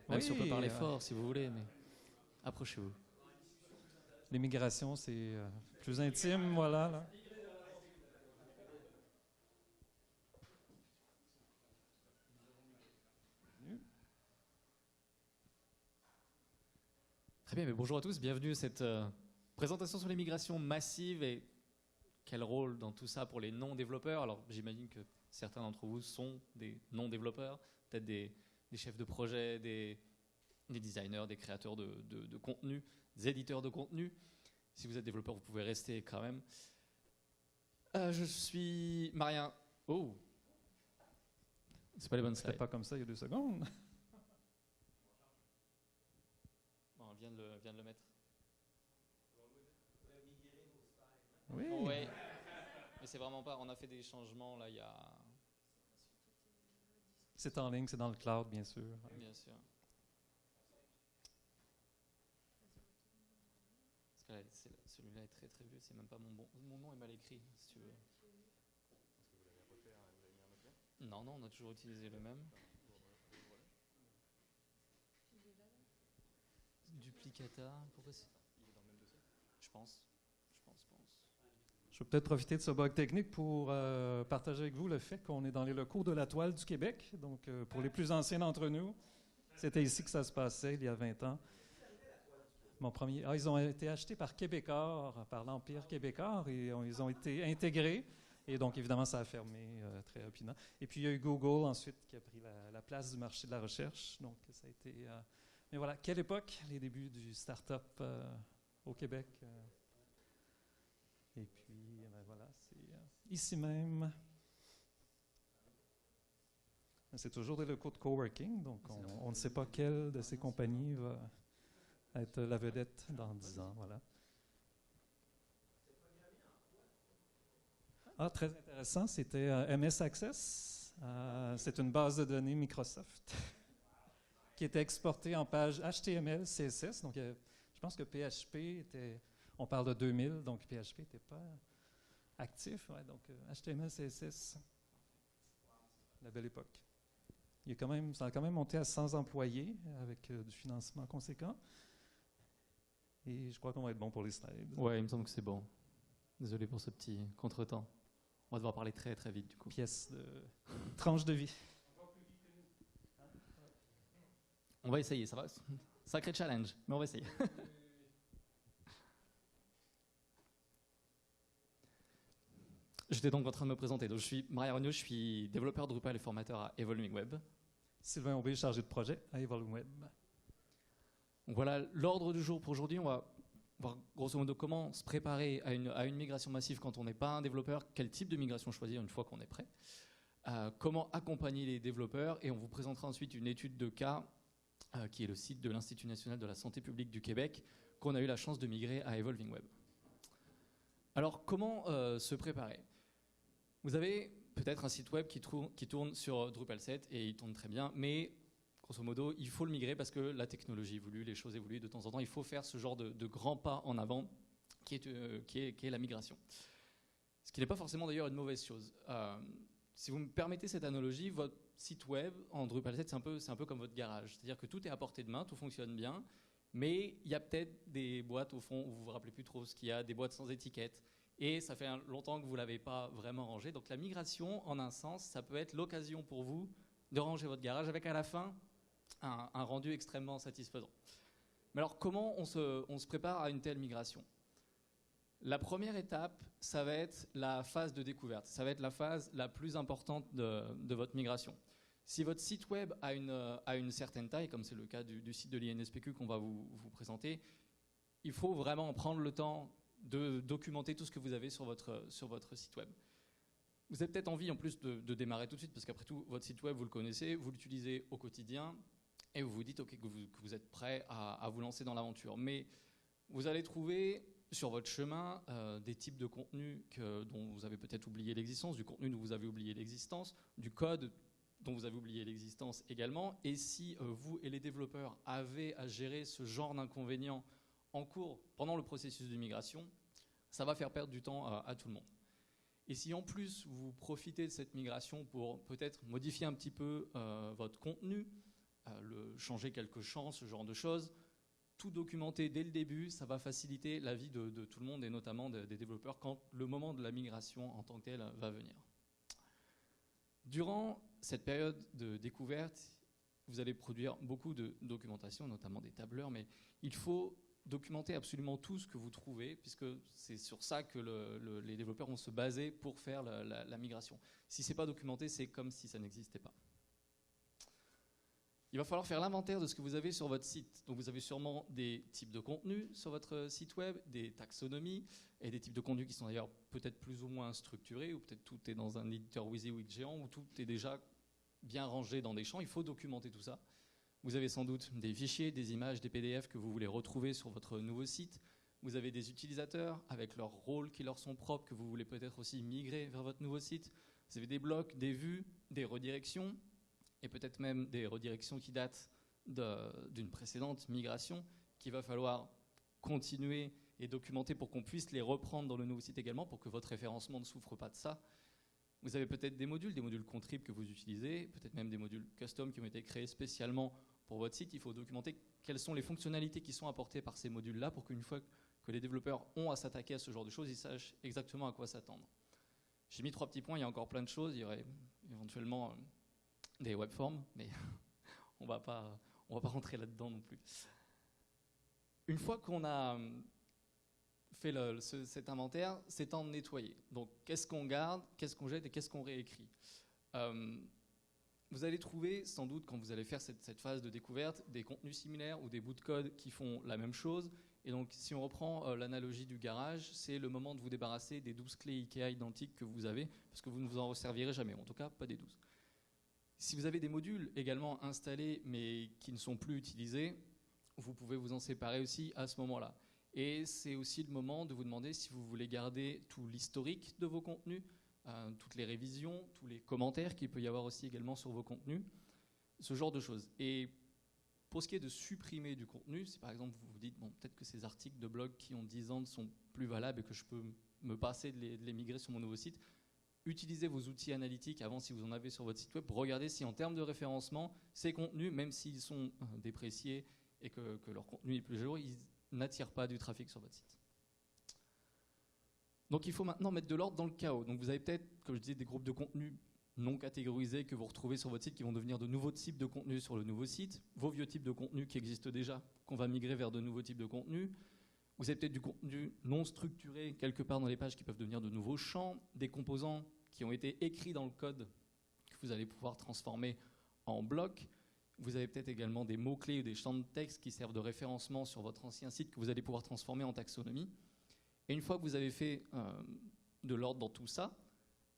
Même si on peut Oui, parler fort si vous voulez, mais approchez-vous. l'immigration, c'est plus intime, voilà. Là. Très bien, mais bonjour à tous, bienvenue à cette présentation sur l'immigration massive et quel rôle dans tout ça pour les non-développeurs. Alors j'imagine que certains d'entre vous sont des non-développeurs, peut-être des chefs de projet, des designers, des créateurs de contenu, des éditeurs de contenu. Si vous êtes développeur, vous pouvez rester quand même. Je suis Marien. Oh, c'est pas les bonnes C'était slides. pas comme ça il y a 2 secondes. Bon, on vient de le mettre. Oui. Oui, mais c'est vraiment pas. On a fait des changements là il y a. C'est en ligne, c'est dans le cloud, bien sûr. Bien sûr. Parce que là, celui-là est très très vieux, c'est même pas mon nom est mal écrit, si tu veux. Non, on a toujours utilisé le même. Duplicata, pourquoi c'est. Il est dans le même dossier. Je pense. Je vais peut-être profiter de ce bug technique pour partager avec vous le fait qu'on est dans les locaux de la Toile du Québec. Donc, pour les plus anciens d'entre nous, c'était ici que ça se passait il y a 20 ans. Mon premier, ils ont été achetés par Québécois, par l'Empire québécois, et ils ont été intégrés. Et donc, évidemment, ça a fermé très rapidement. Et puis, il y a eu Google ensuite qui a pris la place du marché de la recherche. Donc, ça a été... mais voilà, quelle époque, les débuts du start-up au Québec. Et puis, ben voilà, c'est ici même. C'est toujours des locaux de coworking, donc on ne sait pas quelle de ces compagnies va être la vedette dans 10 ans. Voilà. Ah, très intéressant, c'était MS Access. C'est une base de données Microsoft qui était exportée en page HTML, CSS. Donc, je pense que PHP était... On parle de 2000, donc PHP n'était pas actif. Ouais, donc HTML, CSS, la belle époque. Ça a quand même monté à 100 employés avec du financement conséquent. Et je crois qu'on va être bon pour les slides. Ouais, il me semble que c'est bon. Désolé pour ce petit contretemps. On va devoir parler très très vite du coup. Pièce de tranche de vie. On va essayer, ça va. Sacré challenge, mais on va essayer. J'étais donc en train de me présenter. Donc, je suis Maria Regnault, je suis développeur Drupal et formateur à Evolving Web. Sylvain Aubé, chargé de projet à Evolving Web. Donc voilà, l'ordre du jour pour aujourd'hui, on va voir grosso modo comment se préparer à une migration massive quand on n'est pas un développeur, quel type de migration choisir une fois qu'on est prêt, comment accompagner les développeurs, et on vous présentera ensuite une étude de cas qui est le site de l'Institut national de la santé publique du Québec, qu'on a eu la chance de migrer à Evolving Web. Alors comment se préparer ? Vous avez peut-être un site web qui tourne sur Drupal 7 et il tourne très bien, mais grosso modo, il faut le migrer parce que la technologie évolue, les choses évoluent de temps en temps. Il faut faire ce genre de grand pas en avant qui est la migration. Ce qui n'est pas forcément d'ailleurs une mauvaise chose. Si vous me permettez cette analogie, votre site web en Drupal 7, c'est un peu comme votre garage. C'est-à-dire que tout est à portée de main, tout fonctionne bien, mais il y a peut-être des boîtes au fond où vous ne vous rappelez plus trop ce qu'il y a, des boîtes sans étiquette. Et ça fait longtemps que vous ne l'avez pas vraiment rangé. Donc la migration, en un sens, ça peut être l'occasion pour vous de ranger votre garage avec à la fin un rendu extrêmement satisfaisant. Mais alors comment on se prépare à une telle migration ? La première étape, ça va être la phase de découverte. Ça va être la phase la plus importante de votre migration. Si votre site web a une certaine taille, comme c'est le cas du site de l'INSPQ qu'on va vous présenter, il faut vraiment prendre le temps de documenter tout ce que vous avez sur votre site web. Vous avez peut-être envie en plus de démarrer tout de suite, parce qu'après tout, votre site web, vous le connaissez, vous l'utilisez au quotidien, et vous vous dites que vous êtes prêt à vous lancer dans l'aventure. Mais vous allez trouver sur votre chemin des types de contenus dont vous avez peut-être oublié l'existence, du contenu dont vous avez oublié l'existence, du code dont vous avez oublié l'existence également. Et si vous et les développeurs avez à gérer ce genre d'inconvénients en cours, pendant le processus de migration, ça va faire perdre du temps à tout le monde. Et si en plus vous profitez de cette migration pour peut-être modifier un petit peu votre contenu, changer quelques champs, ce genre de choses. Tout documenter dès le début, ça va faciliter la vie de tout le monde et notamment des développeurs quand le moment de la migration en tant que tel va venir. Durant cette période de découverte, vous allez produire beaucoup de documentation, notamment des tableurs, mais il faut documenter absolument tout ce que vous trouvez, puisque c'est sur ça que les développeurs vont se baser pour faire la migration. Si ce n'est pas documenté, c'est comme si ça n'existait pas. Il va falloir faire l'inventaire de ce que vous avez sur votre site. Donc vous avez sûrement des types de contenus sur votre site web, des taxonomies, et des types de contenus qui sont d'ailleurs peut-être plus ou moins structurés, ou peut-être tout est dans un éditeur WYSIWYG géant, où tout est déjà bien rangé dans des champs. Il faut documenter tout ça. Vous avez sans doute des fichiers, des images, des PDF que vous voulez retrouver sur votre nouveau site. Vous avez des utilisateurs avec leurs rôles qui leur sont propres, que vous voulez peut-être aussi migrer vers votre nouveau site. Vous avez des blocs, des vues, des redirections, et peut-être même des redirections qui datent d'une précédente migration qu'il va falloir continuer et documenter pour qu'on puisse les reprendre dans le nouveau site également, pour que votre référencement ne souffre pas de ça. Vous avez peut-être des modules contrib que vous utilisez, peut-être même des modules custom qui ont été créés spécialement pour votre site. Il faut documenter quelles sont les fonctionnalités qui sont apportées par ces modules-là pour qu'une fois que les développeurs ont à s'attaquer à ce genre de choses, ils sachent exactement à quoi s'attendre. J'ai mis 3 petits points, il y a encore plein de choses. Il y aurait éventuellement des webforms, mais on va pas rentrer là-dedans non plus. Une fois qu'on a fait cet inventaire, c'est temps de nettoyer. Donc, qu'est-ce qu'on garde, qu'est-ce qu'on jette et qu'est-ce qu'on réécrit? Vous allez trouver, sans doute, quand vous allez faire cette phase de découverte, des contenus similaires ou des bouts de code qui font la même chose. Et donc, si on reprend l'analogie du garage, c'est le moment de vous débarrasser des 12 clés IKEA identiques que vous avez, parce que vous ne vous en resservirez jamais, en tout cas, pas des 12. Si vous avez des modules également installés, mais qui ne sont plus utilisés, vous pouvez vous en séparer aussi à ce moment-là. Et c'est aussi le moment de vous demander si vous voulez garder tout l'historique de vos contenus, toutes les révisions, tous les commentaires qu'il peut y avoir aussi également sur vos contenus, ce genre de choses. Et pour ce qui est de supprimer du contenu, si par exemple vous vous dites, bon, peut-être que ces articles de blog qui ont 10 ans ne sont plus valables et que je peux me passer de les migrer sur mon nouveau site, utilisez vos outils analytiques avant, si vous en avez sur votre site web, pour regarder si en termes de référencement, ces contenus, même s'ils sont dépréciés et que leur contenu est plus à jour, ils n'attirent pas du trafic sur votre site. Donc il faut maintenant mettre de l'ordre dans le chaos. Donc vous avez peut-être, comme je disais, des groupes de contenus non catégorisés que vous retrouvez sur votre site qui vont devenir de nouveaux types de contenus sur le nouveau site, vos vieux types de contenus qui existent déjà, qu'on va migrer vers de nouveaux types de contenus. Vous avez peut-être du contenu non structuré quelque part dans les pages qui peuvent devenir de nouveaux champs, des composants qui ont été écrits dans le code que vous allez pouvoir transformer en blocs. Vous avez peut-être également des mots-clés ou des champs de texte qui servent de référencement sur votre ancien site que vous allez pouvoir transformer en taxonomie. Et une fois que vous avez fait de l'ordre dans tout ça,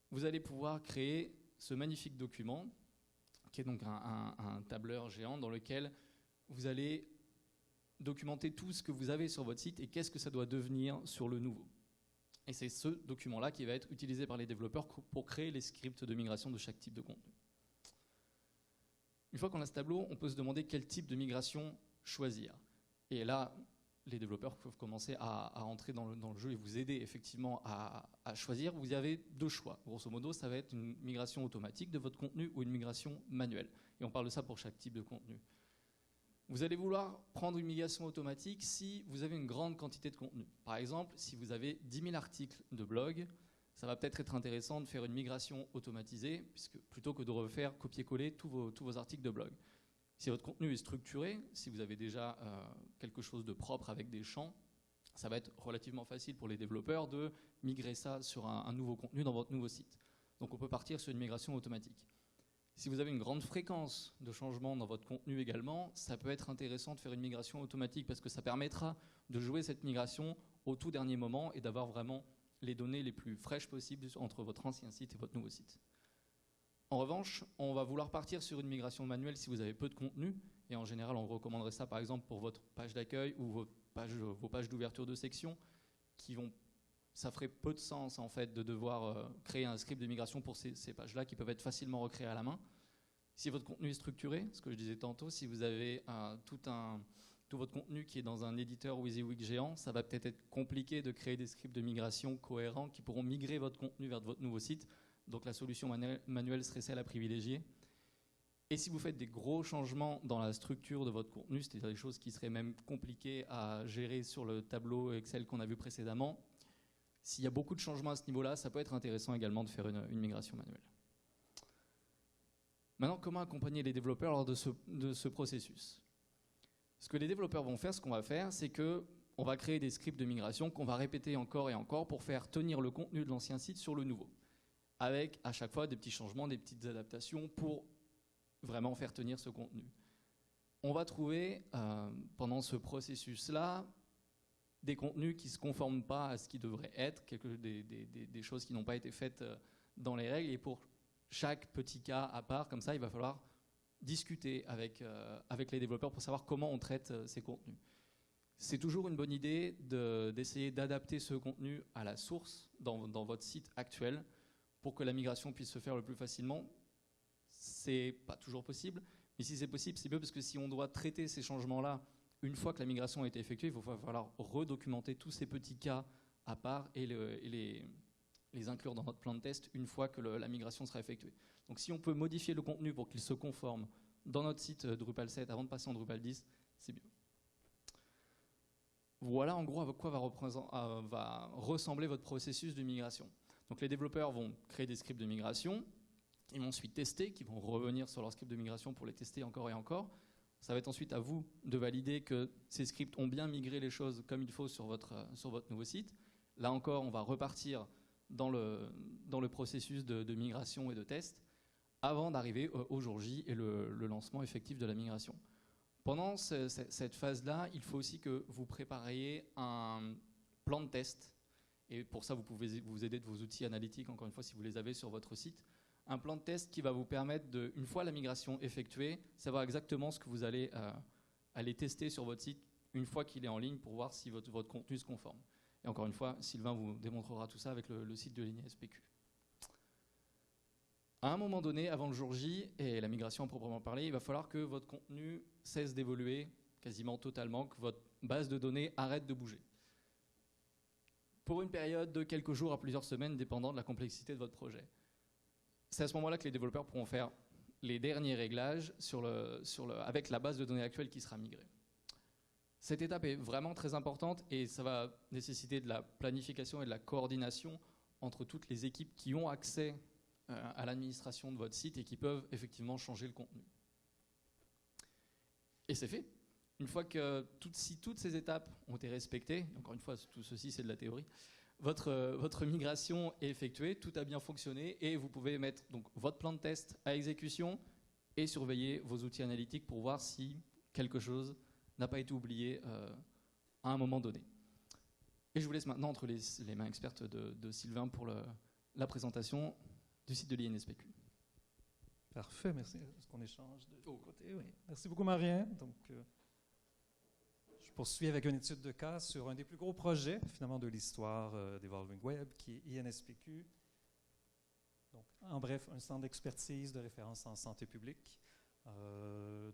vous allez pouvoir créer ce magnifique document qui est donc un tableur géant dans lequel vous allez documenter tout ce que vous avez sur votre site et qu'est-ce que ça doit devenir sur le nouveau. Et c'est ce document-là qui va être utilisé par les développeurs pour créer les scripts de migration de chaque type de contenu. Une fois qu'on a ce tableau, on peut se demander quel type de migration choisir. Et là, les développeurs peuvent commencer à entrer dans le jeu et vous aider effectivement à choisir. Vous avez 2 choix. Grosso modo, ça va être une migration automatique de votre contenu ou une migration manuelle. Et on parle de ça pour chaque type de contenu. Vous allez vouloir prendre une migration automatique si vous avez une grande quantité de contenu. Par exemple, si vous avez 10 000 articles de blog, ça va peut-être être intéressant de faire une migration automatisée, puisque plutôt que de refaire copier-coller tous vos articles de blog. Si votre contenu est structuré, si vous avez déjà quelque chose de propre avec des champs, ça va être relativement facile pour les développeurs de migrer ça sur un nouveau contenu dans votre nouveau site. Donc on peut partir sur une migration automatique. Si vous avez une grande fréquence de changement dans votre contenu également, ça peut être intéressant de faire une migration automatique parce que ça permettra de jouer cette migration au tout dernier moment et d'avoir vraiment les données les plus fraîches possibles entre votre ancien site et votre nouveau site. En revanche, on va vouloir partir sur une migration manuelle si vous avez peu de contenu, et en général, on recommanderait ça par exemple pour votre page d'accueil ou vos pages d'ouverture de section, ça ferait peu de sens en fait de devoir créer un script de migration pour ces pages-là qui peuvent être facilement recréées à la main. Si votre contenu est structuré, ce que je disais tantôt, si vous avez tout votre contenu qui est dans un éditeur WYSIWYG géant, ça va peut-être être compliqué de créer des scripts de migration cohérents qui pourront migrer votre contenu vers votre nouveau site. Donc la solution manuelle serait celle à privilégier. Et si vous faites des gros changements dans la structure de votre contenu, c'est-à-dire des choses qui seraient même compliquées à gérer sur le tableau Excel qu'on a vu précédemment, s'il y a beaucoup de changements à ce niveau-là, ça peut être intéressant également de faire une migration manuelle. Maintenant, comment accompagner les développeurs lors de ce processus? Ce que les développeurs vont faire, ce qu'on va faire, c'est qu'on va créer des scripts de migration qu'on va répéter encore et encore pour faire tenir le contenu de l'ancien site sur le nouveau, avec à chaque fois des petits changements, des petites adaptations pour vraiment faire tenir ce contenu. On va trouver pendant ce processus-là des contenus qui ne se conforment pas à ce qui devrait être, des choses qui n'ont pas été faites dans les règles, et pour chaque petit cas à part, comme ça, il va falloir discuter avec les développeurs pour savoir comment on traite ces contenus. C'est toujours une bonne idée d'essayer d'adapter ce contenu à la source dans votre site actuel pour que la migration puisse se faire le plus facilement. C'est pas toujours possible, mais si c'est possible, c'est mieux, parce que si on doit traiter ces changements-là une fois que la migration a été effectuée, il va falloir redocumenter tous ces petits cas à part et les inclure dans notre plan de test une fois que la migration sera effectuée. Donc si on peut modifier le contenu pour qu'il se conforme dans notre site Drupal 7 avant de passer en Drupal 10, c'est mieux. Voilà en gros à quoi va ressembler votre processus de migration. Donc les développeurs vont créer des scripts de migration, ils vont ensuite tester, qui vont revenir sur leur script de migration pour les tester encore et encore. Ça va être ensuite à vous de valider que ces scripts ont bien migré les choses comme il faut sur votre nouveau site. Là encore, on va repartir dans le processus de migration et de test avant d'arriver au jour J et le lancement effectif de la migration. Pendant cette phase-là, il faut aussi que vous prépariez un plan de test. Et pour ça, vous pouvez vous aider de vos outils analytiques, encore une fois, si vous les avez sur votre site. Un plan de test qui va vous permettre, une fois la migration effectuée, savoir exactement ce que vous allez aller tester sur votre site une fois qu'il est en ligne pour voir si votre contenu se conforme. Et encore une fois, Sylvain vous démontrera tout ça avec le site de l'INSPQ. À un moment donné, avant le jour J et la migration à proprement parler, il va falloir que votre contenu cesse d'évoluer quasiment totalement, que votre base de données arrête de bouger. Pour une période de quelques jours à plusieurs semaines, dépendant de la complexité de votre projet. C'est à ce moment-là que les développeurs pourront faire les derniers réglages avec la base de données actuelle qui sera migrée. Cette étape est vraiment très importante et ça va nécessiter de la planification et de la coordination entre toutes les équipes qui ont accès à l'administration de votre site et qui peuvent effectivement changer le contenu. Et c'est fait. Une fois que toutes ces étapes ont été respectées, encore une fois, tout ceci c'est de la théorie, votre migration est effectuée, tout a bien fonctionné et vous pouvez mettre donc votre plan de test à exécution et surveiller vos outils analytiques pour voir si quelque chose n'a pas été oublié à un moment donné. Et je vous laisse maintenant entre les mains expertes de Sylvain pour la présentation du site de l'INSPQ. Parfait, merci. Est-ce qu'on échange de côté? Oui. Merci beaucoup, Marien. Donc, je poursuis avec une étude de cas sur un des plus gros projets, finalement, de l'histoire d'Evolving Web, qui est INSPQ. Donc, en bref, un centre d'expertise de référence en santé publique.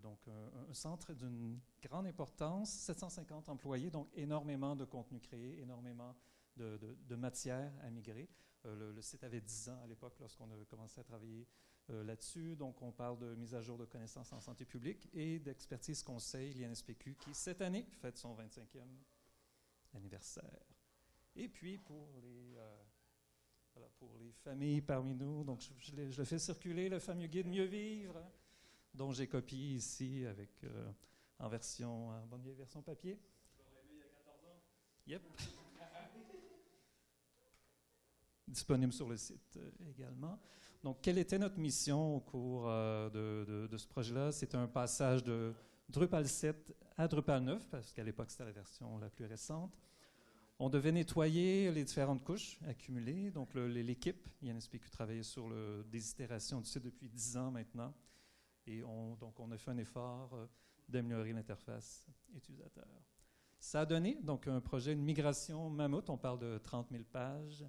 Donc, un centre d'une grande importance, 750 employés, donc énormément de contenu créé, énormément de matière à migrer. Le site avait 10 ans à l'époque lorsqu'on a commencé à travailler là-dessus. Donc, on parle de mise à jour de connaissances en santé publique et d'expertise conseil, l'INSPQ, qui cette année fête son 25e anniversaire. Et puis, pour les familles parmi nous, donc je le fais circuler, le fameux guide Mieux vivre, dont j'ai copié ici avec, en bonne vieille version papier. Tu l'aurais aimé il y a 14 ans? Yep. Disponible sur le site également. Donc, quelle était notre mission au cours de ce projet-là? C'était un passage de Drupal 7 à Drupal 9, parce qu'à l'époque, c'était la version la plus récente. On devait nettoyer les différentes couches accumulées. Donc, l'équipe INSPQ travaillait sur des itérations du site depuis 10 ans maintenant. Et donc, on a fait un effort d'améliorer l'interface utilisateur. Ça a donné donc un projet, une migration mammouth. On parle de 30 000 pages.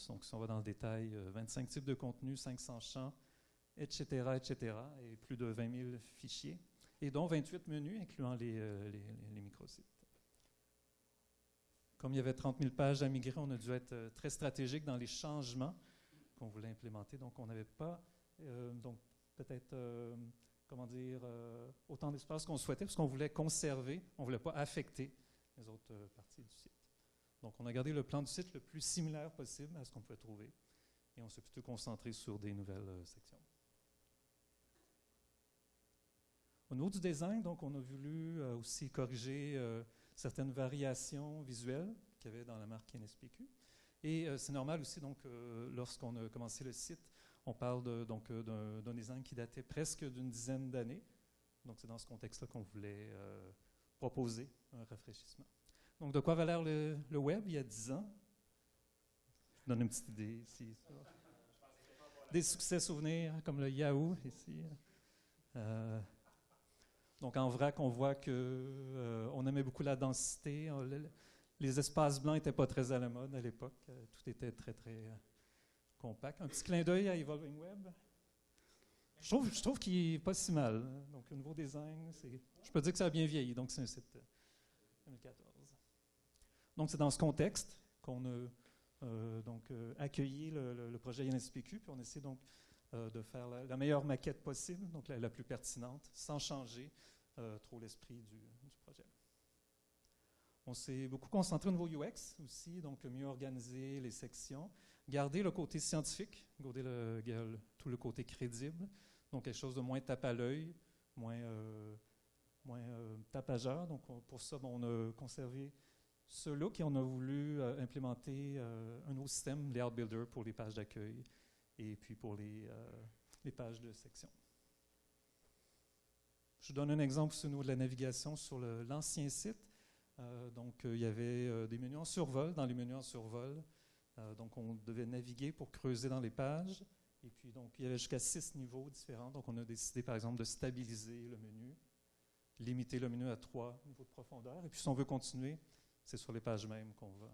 Donc, si on va dans le détail, 25 types de contenus, 500 champs, etc., etc., et plus de 20 000 fichiers, et dont 28 menus, incluant les microsites. Comme il y avait 30 000 pages à migrer, on a dû être très stratégique dans les changements qu'on voulait implémenter. Donc, on n'avait pas, donc peut-être autant d'espace qu'on souhaitait, parce qu'on voulait conserver, on ne voulait pas affecter les autres parties du site. Donc, on a gardé le plan du site le plus similaire possible à ce qu'on pouvait trouver, et on s'est plutôt concentré sur des nouvelles sections. Au niveau du design, donc, on a voulu aussi corriger certaines variations visuelles qu'il y avait dans la marque NSPQ. Et c'est normal aussi, donc, lorsqu'on a commencé le site, on parle d'un design qui datait presque d'une dizaine d'années. Donc, c'est dans ce contexte-là qu'on voulait proposer un rafraîchissement. Donc, de quoi va l'air le web il y a 10 ans? Je vous donne une petite idée ici. Des succès souvenirs, comme le Yahoo ici. Donc, en vrac, on voit qu'on aimait beaucoup la densité. Les espaces blancs n'étaient pas très à la mode à l'époque. Tout était très, très compact. Un petit clin d'œil à Evolving Web. Je trouve qu'il n'est pas si mal. Donc, au niveau design, je peux dire que ça a bien vieilli. Donc, c'est un site 2014. Donc, c'est dans ce contexte qu'on a accueilli le projet NSPQ, puis on essaie donc de faire la meilleure maquette possible, donc la plus pertinente, sans changer trop l'esprit du projet. On s'est beaucoup concentré au niveau UX aussi, donc mieux organiser les sections, garder le côté scientifique, garder tout le côté crédible, donc quelque chose de moins tape à l'œil, moins tapageur. Donc pour ça, on a conservé ce look et on a voulu implémenter un nouveau système, Layout Builder, pour les pages d'accueil et puis pour les pages de section. Je vous donne un exemple au niveau de la navigation sur l'ancien site. Il y avait des menus en survol. Dans les menus en survol, donc on devait naviguer pour creuser dans les pages. Et puis, donc, il y avait jusqu'à 6 niveaux différents. Donc, on a décidé, par exemple, de stabiliser le menu, limiter le menu à 3 niveaux de profondeur. Et puis, si on veut continuer, c'est sur les pages mêmes qu'on va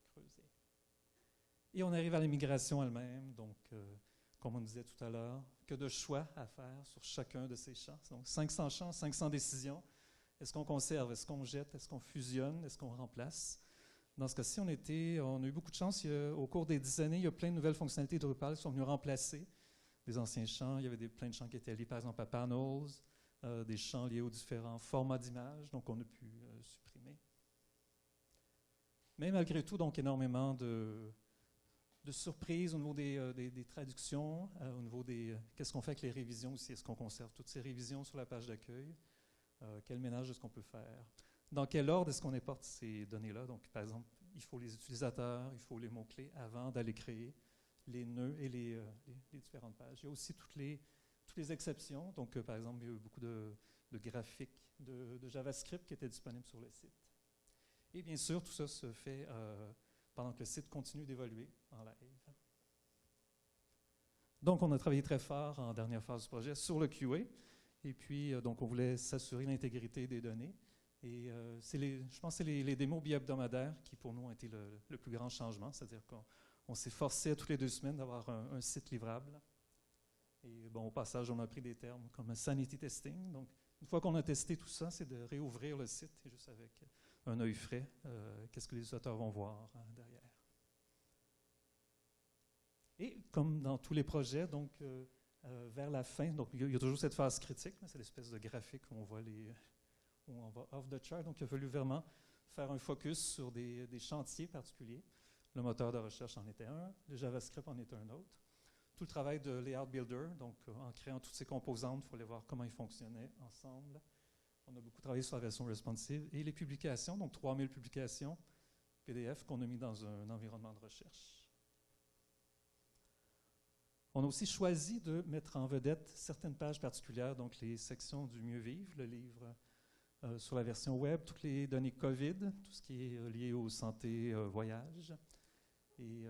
creuser. Et on arrive à la migration elle-même. Donc, comme on disait tout à l'heure, que de choix à faire sur chacun de ces champs. Donc, 500 champs, 500 décisions. Est-ce qu'on conserve? Est-ce qu'on jette? Est-ce qu'on fusionne? Est-ce qu'on remplace? Dans ce cas-ci, on a eu beaucoup de chance. Au cours des 10 années, il y a plein de nouvelles fonctionnalités Drupal qui sont venues remplacer des anciens champs. Il y avait plein de champs qui étaient liés, par exemple, à panels, des champs liés aux différents formats d'images, donc on a pu supprimer. Mais malgré tout, donc énormément de surprises au niveau des traductions, au niveau qu'est-ce qu'on fait avec les révisions aussi? Est-ce qu'on conserve toutes ces révisions sur la page d'accueil? Quel ménage est-ce qu'on peut faire? Dans quel ordre est-ce qu'on importe ces données-là? Donc, par exemple, il faut les utilisateurs, il faut les mots-clés avant d'aller créer les nœuds et les différentes pages. Il y a aussi toutes les exceptions. Donc, par exemple, il y a eu beaucoup de graphiques de JavaScript qui étaient disponibles sur le site. Et bien sûr, tout ça se fait pendant que le site continue d'évoluer en live. Donc, on a travaillé très fort en dernière phase du projet sur le QA. Et puis, donc, on voulait s'assurer l'intégrité des données. Et je pense que c'est les démos bi-hebdomadaires qui, pour nous, ont été le plus grand changement. C'est-à-dire qu'on s'est forcé toutes les 2 semaines d'avoir un site livrable. Et bon, au passage, on a pris des termes comme sanity testing. Donc, une fois qu'on a testé tout ça, c'est de réouvrir le site et juste avec un œil frais, qu'est-ce que les utilisateurs vont voir derrière. Et comme dans tous les projets, donc, vers la fin, donc il y a toujours cette phase critique, c'est l'espèce de graphique où on voit où on va off the chart. Donc, il a fallu vraiment faire un focus sur des chantiers particuliers. Le moteur de recherche en était un, le JavaScript en était un autre. Tout le travail de Layout Builder, donc en créant toutes ces composantes, il fallait voir comment ils fonctionnaient ensemble. On a beaucoup travaillé sur la version responsive. Et les publications, donc 3000 publications PDF qu'on a mis dans un environnement de recherche. On a aussi choisi de mettre en vedette certaines pages particulières, donc les sections du mieux vivre, le livre sur la version web, toutes les données COVID, tout ce qui est lié aux santé, voyage, et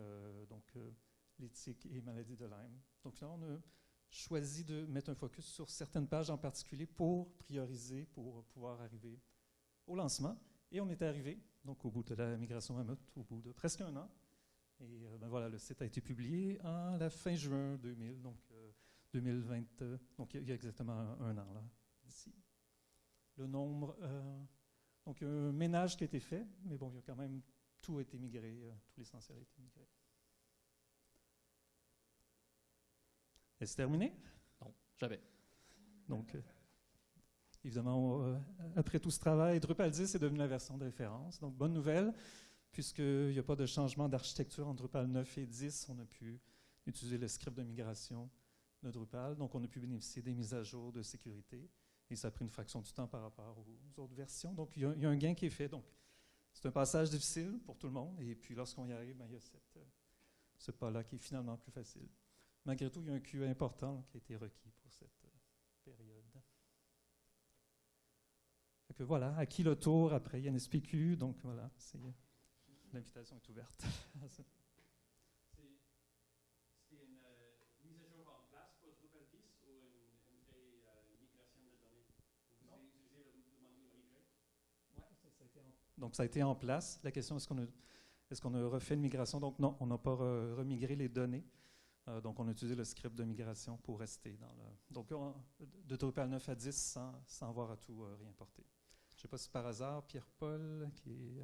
l'éthique et maladie de Lyme. Donc là, on a choisi de mettre un focus sur certaines pages en particulier pour prioriser, pour pouvoir arriver au lancement. Et on est arrivé, donc au bout de la migration Mammut, au bout de presque 1 an. Et voilà, le site a été publié en la fin juin 2000, donc 2020, donc il y a exactement 1 an là, d'ici. Le nombre, donc il y a un ménage qui a été fait, mais bon, il y a quand même, tout a été migré, tout l'essentiel a été migré. Est-ce terminé? Non, jamais. Donc, évidemment, après tout ce travail, Drupal 10 est devenu la version de référence. Donc, bonne nouvelle, puisqu'il n'y a pas de changement d'architecture entre Drupal 9 et 10, on a pu utiliser le script de migration de Drupal. Donc, on a pu bénéficier des mises à jour de sécurité. Et ça a pris une fraction du temps par rapport aux autres versions. Donc, il y a un gain qui est fait. Donc, c'est un passage difficile pour tout le monde. Et puis, lorsqu'on y arrive, il y a ce pas-là qui est finalement plus facile. Malgré tout, il y a un QA important qui a été requis pour cette période. Fait que voilà, à qui le tour après NSPQ. Donc, voilà, l'invitation est ouverte. Donc, ça a été en place. La question, est-ce qu'on a refait une migration? Donc, non, on n'a pas remigré les données. Donc, on a utilisé le script de migration pour rester dans le... Donc, de Drupal 9 à 10 sans avoir à tout réimporter. Je ne sais pas si par hasard, Pierre-Paul, qui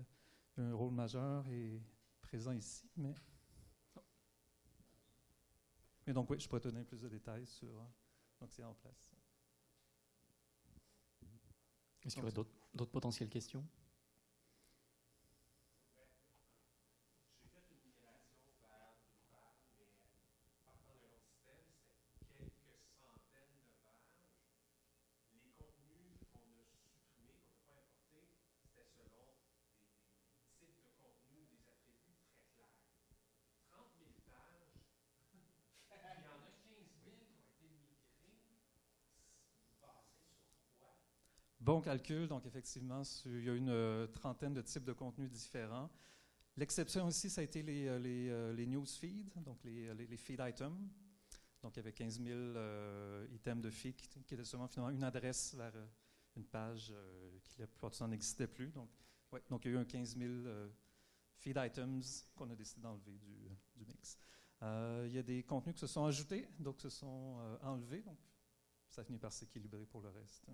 a un rôle majeur, est présent ici, mais... Mais donc, oui, je pourrais te donner plus de détails sur... Donc, c'est en place. Est-ce qu'il y aurait d'autres potentielles questions? Bon calcul, donc effectivement, il y a une trentaine de types de contenus différents. L'exception aussi, ça a été les newsfeeds, donc les feed items. Donc, il y avait 15 000 items de feed qui étaient seulement finalement une adresse vers une page qui la plupart du temps n'existait plus. Donc, ouais, donc, il y a eu un 15 000 feed items qu'on a décidé d'enlever du mix. Il y a des contenus qui se sont ajoutés, donc se sont enlevés. Donc, ça finit par s'équilibrer pour le reste.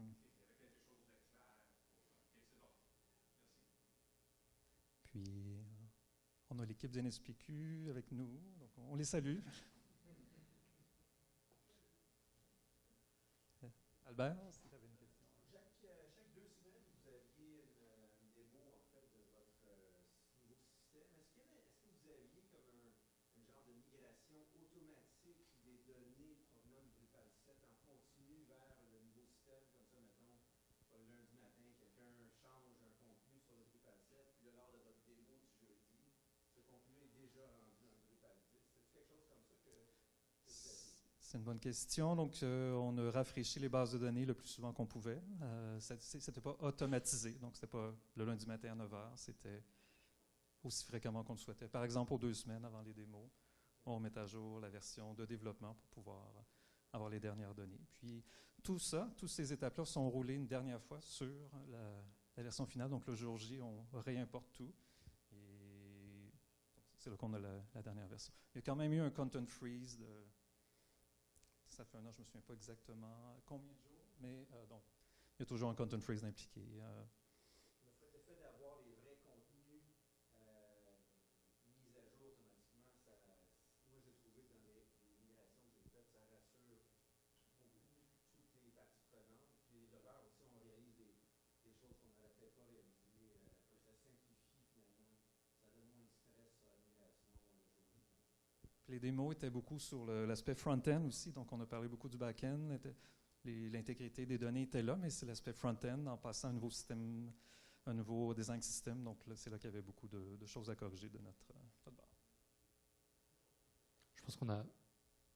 Puis, on a l'équipe de NSPQ avec nous, donc on les salue. Albert, si tu avais une question. Chaque 2 semaines, vous aviez une démo en fait, de votre nouveau système. Est-ce que vous aviez comme un genre de migration automatique des données provenant de Drupal 7 en continu vers le nouveau système, comme ça, mettons, le lundi matin, quelqu'un change un contenu sur le Drupal 7, puis lors de votre démo du jeudi, ce contenu est déjà rendu dans le Drupal 10. C'est quelque chose comme ça que vous aviez? C'est une bonne question. Donc, on a rafraîchi les bases de données le plus souvent qu'on pouvait. C'était pas automatisé. Donc, c'était pas le lundi matin à 9h. C'était aussi fréquemment qu'on le souhaitait. Par exemple, aux 2 semaines avant les démos, on met à jour la version de développement pour pouvoir avoir les dernières données. Puis, toutes ces étapes-là sont roulées une dernière fois sur la version finale. Donc, le jour J, on réimporte tout. Et c'est là qu'on a la dernière version. Il y a quand même eu un content freeze ça fait 1 an, je ne me souviens pas exactement combien de jours, mais donc, il y a toujours un content freeze impliqué. Le fait d'avoir les vrais contenus mis à jour automatiquement, moi j'ai trouvé que dans les migrations que j'ai faites, ça rassure beaucoup toutes les parties prenantes. Puis les développeurs aussi, on réalise des choses qu'on n'aurait peut-être pas réalisées. Ça simplifie finalement, ça donne moins de stress sur la migration le jour. Les démos étaient beaucoup sur l'aspect front-end aussi, donc on a parlé beaucoup du back-end. L'intégrité des données était là, mais c'est l'aspect front-end en passant à un nouveau système, un nouveau design system. Donc c'est là qu'il y avait beaucoup de choses à corriger de notre part. Je pense qu'on a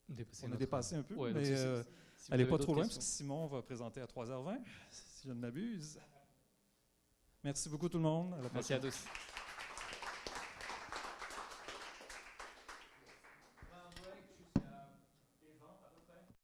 dépassé. On a dépassé un peu, ouais, mais si allez pas trop loin, questions. parce que Simon va présenter à 3h20, si je ne m'abuse. Merci beaucoup tout le monde. À la Merci prochaine. à tous.